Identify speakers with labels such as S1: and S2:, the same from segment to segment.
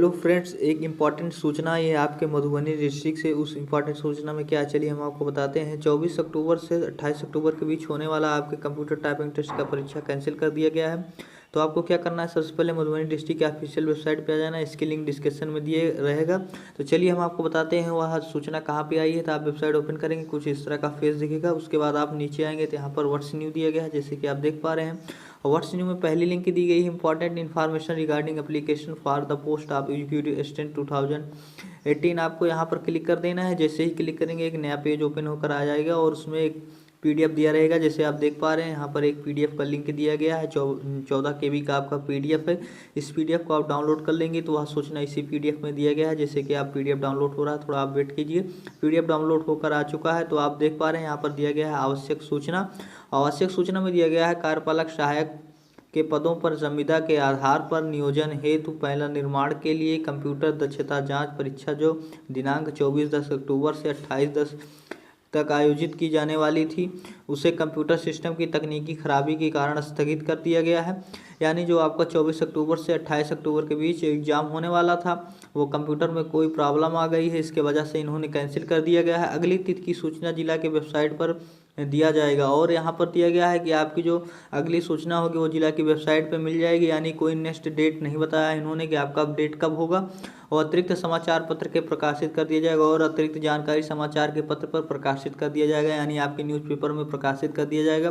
S1: Hello friends, एक important सूचना ये आपके मधुबनी डिस्ट्रिक्ट से। उस इम्पॉर्टेंट सूचना में क्या, चलिए हम आपको बताते हैं। 24 अक्टूबर से 28 अक्टूबर के बीच होने वाला आपके कंप्यूटर टाइपिंग टेस्ट का परीक्षा कैंसिल कर दिया गया है। तो आपको क्या करना है, सबसे पहले मधुबनी डिस्ट्रिक्ट के ऑफिशियल वेबसाइट पे आ जाना है। इसकी लिंक डिस्क्रिप्शन में दिए रहेगा। तो चलिए हम आपको बताते हैं वह सूचना कहाँ पे आई है। तो आप वेबसाइट ओपन करेंगे, कुछ इस तरह का फेस दिखेगा। उसके बाद आप नीचे आएंगे तो यहाँ पर व्हाट्स न्यू दिया गया है, जैसे कि आप देख पा रहे हैं। और व्हाट्स न्यू में पहली लिंक दी गई है, important information regarding application for the post of executive assistant 2018। आपको यहाँ पर क्लिक कर देना है। जैसे ही क्लिक करेंगे एक नया पेज ओपन होकर आ जाएगा और उसमें एक पीडीएफ दिया रहेगा। जैसे आप देख पा रहे हैं यहाँ पर एक पीडीएफ का लिंक दिया गया है। 14 KB का आपका पीडीएफ है। इस पीडीएफ को आप डाउनलोड कर लेंगे तो वह सूचना इसी पीडीएफ में दिया गया है। जैसे कि आप पीडीएफ डाउनलोड हो रहा है, थोड़ा आप वेट कीजिए। पीडीएफ डाउनलोड होकर आ चुका है। तो आप देख पा रहे हैं यहाँ पर दिया गया है आवश्यक सूचना। आवश्यक सूचना में दिया गया है कार्यपालक सहायक के पदों पर संविदा के आधार पर नियोजन हेतु पहला निर्माण के लिए कंप्यूटर दक्षता जांच परीक्षा जो दिनांक 24 अक्टूबर से 28 तक आयोजित की जाने वाली थी, उसे कंप्यूटर सिस्टम की तकनीकी खराबी के कारण स्थगित कर दिया गया है। यानी जो आपका 24 अक्टूबर से 28 अक्टूबर के बीच एग्जाम होने वाला था, वो कंप्यूटर में कोई प्रॉब्लम आ गई है, इसके वजह से इन्होंने कैंसिल कर दिया गया है। अगली तिथि की सूचना जिला के वेबसाइट पर दिया जाएगा। और यहाँ पर दिया गया है कि आपकी जो अगली सूचना होगी वो जिला की वेबसाइट पर मिल जाएगी। यानी कोई नेक्स्ट डेट नहीं बताया इन्होंने कि आपका अपडेट कब होगा। और अतिरिक्त समाचार पत्र के प्रकाशित कर दिया जाएगा और अतिरिक्त जानकारी समाचार के पत्र पर प्रकाशित कर दिया जाएगा, यानी आपके न्यूज़पेपर में प्रकाशित कर दिया जाएगा।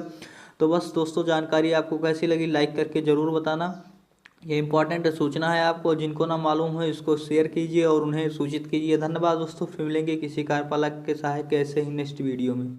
S1: तो बस दोस्तों, जानकारी आपको कैसी लगी लाइक करके ज़रूर बताना। ये इंपॉर्टेंट सूचना है आपको, जिनको ना मालूम है इसको शेयर कीजिए और उन्हें सूचित कीजिए। धन्यवाद दोस्तों, फिर मिलेंगे किसी कार्यपालक के सहायक के ऐसे ही नेक्स्ट वीडियो में।